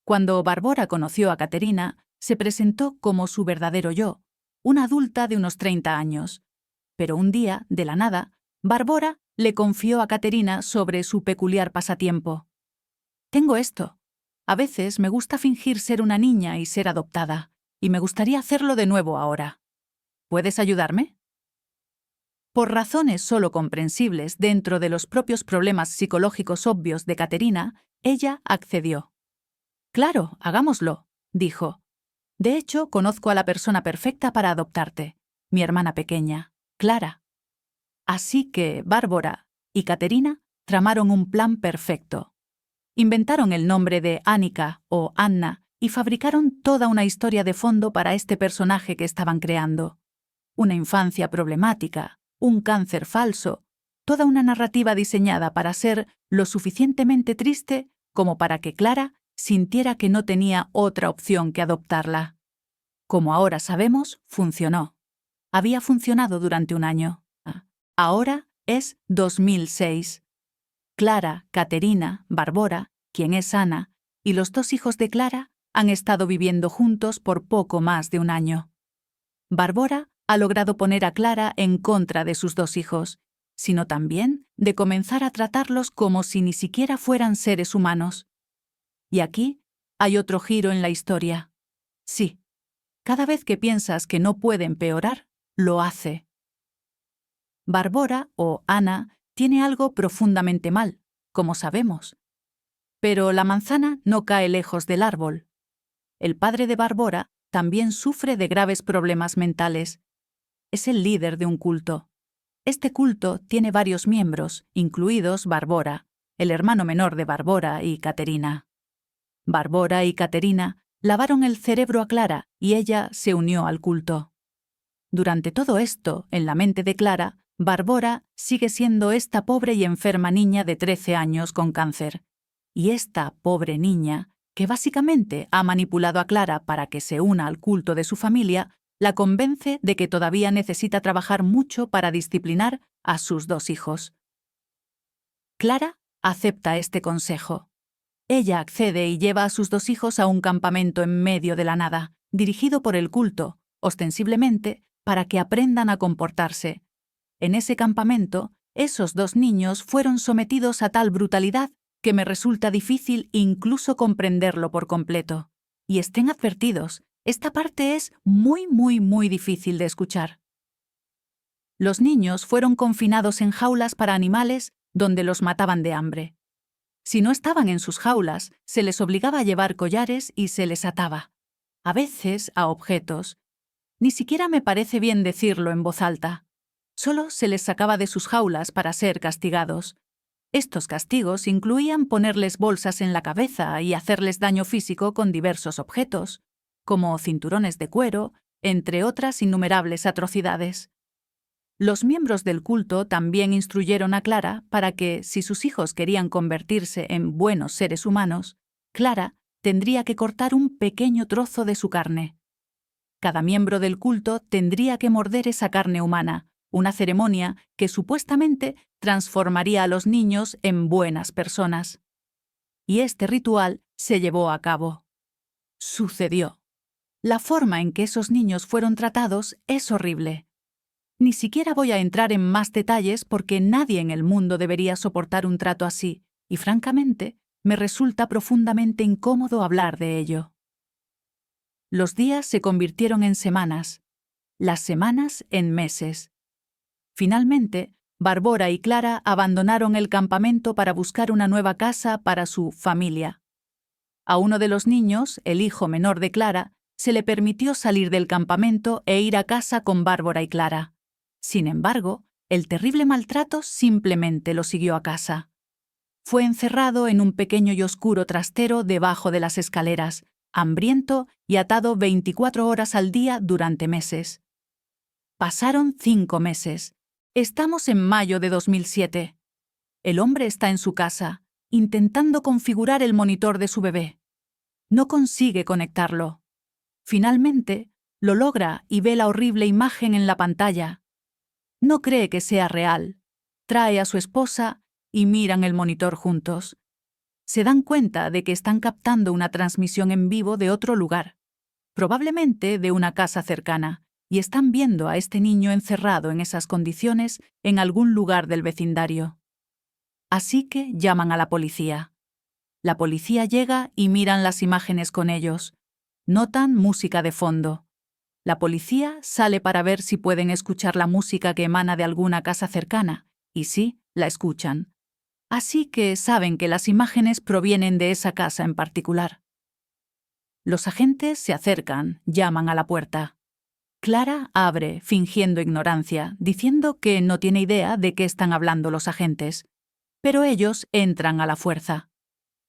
Cuando Bárbara conoció a Caterina, se presentó como su verdadero yo, una adulta de unos 30 años. Pero un día, de la nada, Bárbara le confió a Caterina sobre su peculiar pasatiempo. «Tengo esto. A veces me gusta fingir ser una niña y ser adoptada, y me gustaría hacerlo de nuevo ahora. ¿Puedes ayudarme?». Por razones solo comprensibles dentro de los propios problemas psicológicos obvios de Caterina, ella accedió. «Claro, hagámoslo», dijo. «De hecho, conozco a la persona perfecta para adoptarte, mi hermana pequeña, Clara». Así que Bárbara y Caterina tramaron un plan perfecto. Inventaron el nombre de Annika o Anna y fabricaron toda una historia de fondo para este personaje que estaban creando. Una infancia problemática, un cáncer falso, toda una narrativa diseñada para ser lo suficientemente triste como para que Clara sintiera que no tenía otra opción que adoptarla. Como ahora sabemos, funcionó. Había funcionado durante un año. Ahora es 2006. Clara, Caterina, Bárbara, quien es Ana, y los 2 hijos de Clara han estado viviendo juntos por poco más de un año. Bárbara ha logrado poner a Clara en contra de sus 2 hijos, sino también de comenzar a tratarlos como si ni siquiera fueran seres humanos. Y aquí hay otro giro en la historia. Sí, cada vez que piensas que no puede empeorar, lo hace. Bárbara, o Ana, tiene algo profundamente mal, como sabemos. Pero la manzana no cae lejos del árbol. El padre de Bárbara también sufre de graves problemas mentales. Es el líder de un culto. Este culto tiene varios miembros, incluidos Bárbara, el hermano menor de Bárbara y Caterina. Bárbara y Caterina lavaron el cerebro a Clara y ella se unió al culto. Durante todo esto, en la mente de Clara, Bárbara sigue siendo esta pobre y enferma niña de 13 años con cáncer. Y esta pobre niña, que básicamente ha manipulado a Clara para que se una al culto de su familia, la convence de que todavía necesita trabajar mucho para disciplinar a sus 2 hijos. Clara acepta este consejo. Ella accede y lleva a sus 2 hijos a un campamento en medio de la nada, dirigido por el culto, ostensiblemente, para que aprendan a comportarse. En ese campamento, esos 2 niños fueron sometidos a tal brutalidad que me resulta difícil incluso comprenderlo por completo. Y estén advertidos, esta parte es muy difícil de escuchar. Los niños fueron confinados en jaulas para animales donde los mataban de hambre. Si no estaban en sus jaulas, se les obligaba a llevar collares y se les ataba. A veces a objetos. Ni siquiera me parece bien decirlo en voz alta. Solo se les sacaba de sus jaulas para ser castigados. Estos castigos incluían ponerles bolsas en la cabeza y hacerles daño físico con diversos objetos, como cinturones de cuero, entre otras innumerables atrocidades. Los miembros del culto también instruyeron a Clara para que, si sus hijos querían convertirse en buenos seres humanos, Clara tendría que cortar un pequeño trozo de su carne. Cada miembro del culto tendría que morder esa carne humana, una ceremonia que supuestamente transformaría a los niños en buenas personas. Y este ritual se llevó a cabo. Sucedió. La forma en que esos niños fueron tratados es horrible. Ni siquiera voy a entrar en más detalles porque nadie en el mundo debería soportar un trato así, y francamente, me resulta profundamente incómodo hablar de ello. Los días se convirtieron en semanas, las semanas en meses. Finalmente, Bárbara y Clara abandonaron el campamento para buscar una nueva casa para su familia. A uno de los niños, el hijo menor de Clara, se le permitió salir del campamento e ir a casa con Bárbara y Clara. Sin embargo, el terrible maltrato simplemente lo siguió a casa. Fue encerrado en un pequeño y oscuro trastero debajo de las escaleras, hambriento y atado 24 horas al día durante meses. Pasaron 5 meses. Estamos en mayo de 2007. El hombre está en su casa, intentando configurar el monitor de su bebé. No consigue conectarlo. Finalmente, lo logra y ve la horrible imagen en la pantalla. No cree que sea real. Trae a su esposa y miran el monitor juntos. se dan cuenta de que están captando una transmisión en vivo de otro lugar, probablemente de una casa cercana, y están viendo a este niño encerrado en esas condiciones en algún lugar del vecindario. Así que llaman a la policía. La policía llega y miran las imágenes con ellos. Notan música de fondo. La policía sale para ver si pueden escuchar la música que emana de alguna casa cercana, y sí, la escuchan. Así que saben que las imágenes provienen de esa casa en particular. Los agentes se acercan, llaman a la puerta. Clara abre, fingiendo ignorancia, diciendo que no tiene idea de qué están hablando los agentes. Pero ellos entran a la fuerza.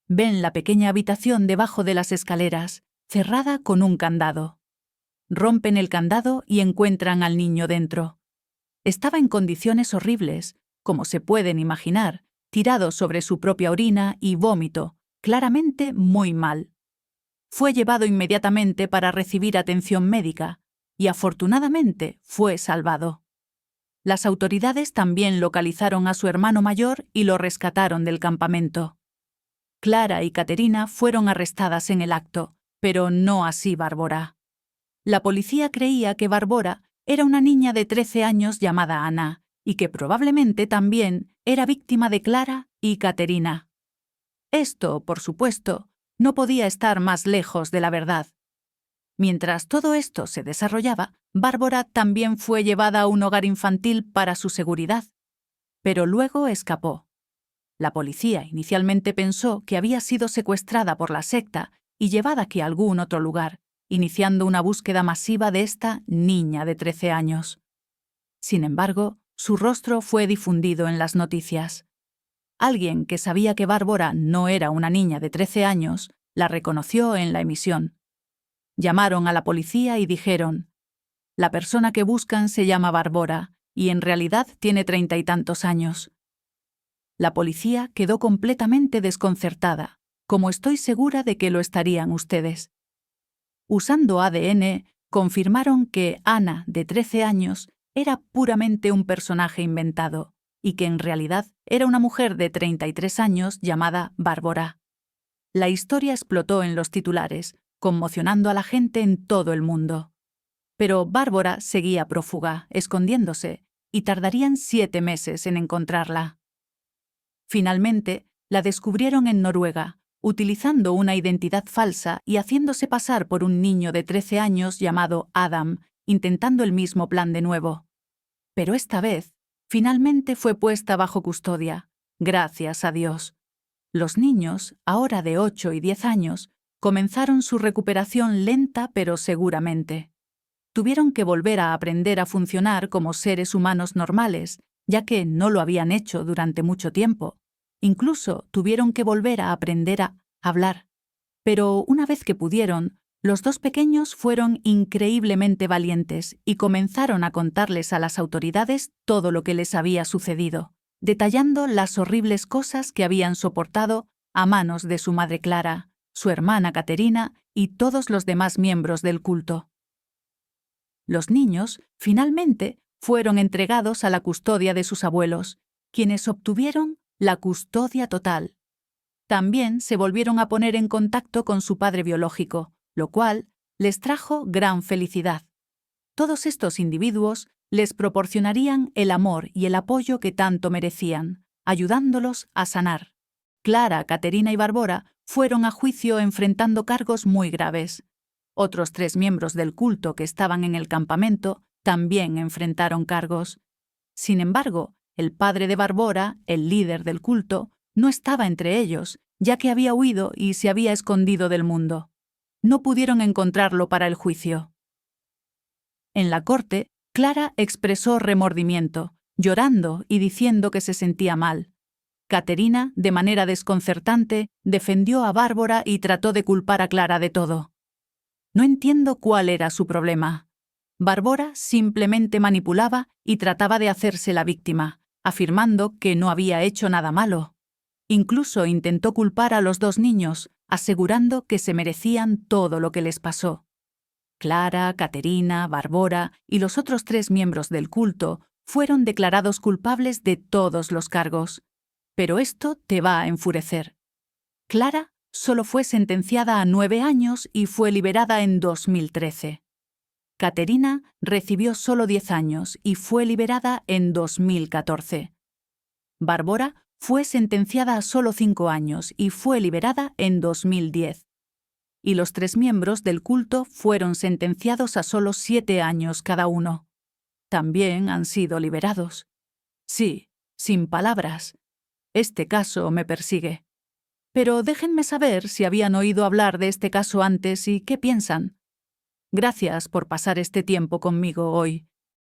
Ven la pequeña habitación debajo de las escaleras, cerrada con un candado. Rompen el candado y encuentran al niño dentro. Estaba en condiciones horribles, como se pueden imaginar, tirado sobre su propia orina y vómito, claramente muy mal. Fue llevado inmediatamente para recibir atención médica y afortunadamente fue salvado. Las autoridades también localizaron a su hermano mayor y lo rescataron del campamento. Clara y Caterina fueron arrestadas en el acto, pero no así Bárbara. La policía creía que Bárbara era una niña de 13 años llamada Ana y que probablemente también era víctima de Clara y Caterina. Esto, por supuesto, no podía estar más lejos de la verdad. Mientras todo esto se desarrollaba, Bárbara también fue llevada a un hogar infantil para su seguridad, pero luego escapó. La policía inicialmente pensó que había sido secuestrada por la secta y llevada aquí a algún otro lugar, iniciando una búsqueda masiva de esta niña de 13 años. Sin embargo, su rostro fue difundido en las noticias. Alguien que sabía que Bárbara no era una niña de 13 años, la reconoció en la emisión. Llamaron a la policía y dijeron: «La persona que buscan se llama Bárbara y en realidad tiene 30 y tantos años». La policía quedó completamente desconcertada, como estoy segura de que lo estarían ustedes. Usando ADN, confirmaron que Ana, de 13 años, era puramente un personaje inventado y que en realidad era una mujer de 33 años llamada Bárbara. La historia explotó en los titulares, conmocionando a la gente en todo el mundo. Pero Bárbara seguía prófuga, escondiéndose, y tardarían 7 meses en encontrarla. Finalmente, la descubrieron en Noruega, utilizando una identidad falsa y haciéndose pasar por un niño de 13 años llamado Adam, intentando el mismo plan de nuevo. Pero esta vez, finalmente fue puesta bajo custodia, gracias a Dios. Los niños, ahora de 8 y 10 años, comenzaron su recuperación lenta pero seguramente. Tuvieron que volver a aprender a funcionar como seres humanos normales, ya que no lo habían hecho durante mucho tiempo. Incluso tuvieron que volver a aprender a hablar. Pero una vez que pudieron, los dos pequeños fueron increíblemente valientes y comenzaron a contarles a las autoridades todo lo que les había sucedido, detallando las horribles cosas que habían soportado a manos de su madre Clara, su hermana Caterina y todos los demás miembros del culto. Los niños, finalmente, fueron entregados a la custodia de sus abuelos, quienes obtuvieron la custodia total. También se volvieron a poner en contacto con su padre biológico, lo cual les trajo gran felicidad. Todos estos individuos les proporcionarían el amor y el apoyo que tanto merecían, ayudándolos a sanar. Clara, Caterina y Bárbara fueron a juicio enfrentando cargos muy graves. Otros 3 miembros del culto que estaban en el campamento también enfrentaron cargos. Sin embargo, el padre de Bárbara, el líder del culto, no estaba entre ellos, ya que había huido y se había escondido del mundo. No pudieron encontrarlo para el juicio. En la corte, Clara expresó remordimiento, llorando y diciendo que se sentía mal. Caterina, de manera desconcertante, defendió a Bárbara y trató de culpar a Clara de todo. No entiendo cuál era su problema. Bárbara simplemente manipulaba y trataba de hacerse la víctima, afirmando que no había hecho nada malo. Incluso intentó culpar a los 2 niños, asegurando que se merecían todo lo que les pasó. Clara, Caterina, Bárbara y los otros 3 miembros del culto fueron declarados culpables de todos los cargos. Pero esto te va a enfurecer. Clara solo fue sentenciada a 9 años y fue liberada en 2013. Caterina recibió solo 10 años y fue liberada en 2014. Bárbara fue sentenciada a solo 5 años y fue liberada en 2010. Y los 3 miembros del culto fueron sentenciados a solo 7 años cada uno. También han sido liberados. Sí, sin palabras. Este caso me persigue. Pero déjenme saber si habían oído hablar de este caso antes y qué piensan. Gracias por pasar este tiempo conmigo hoy.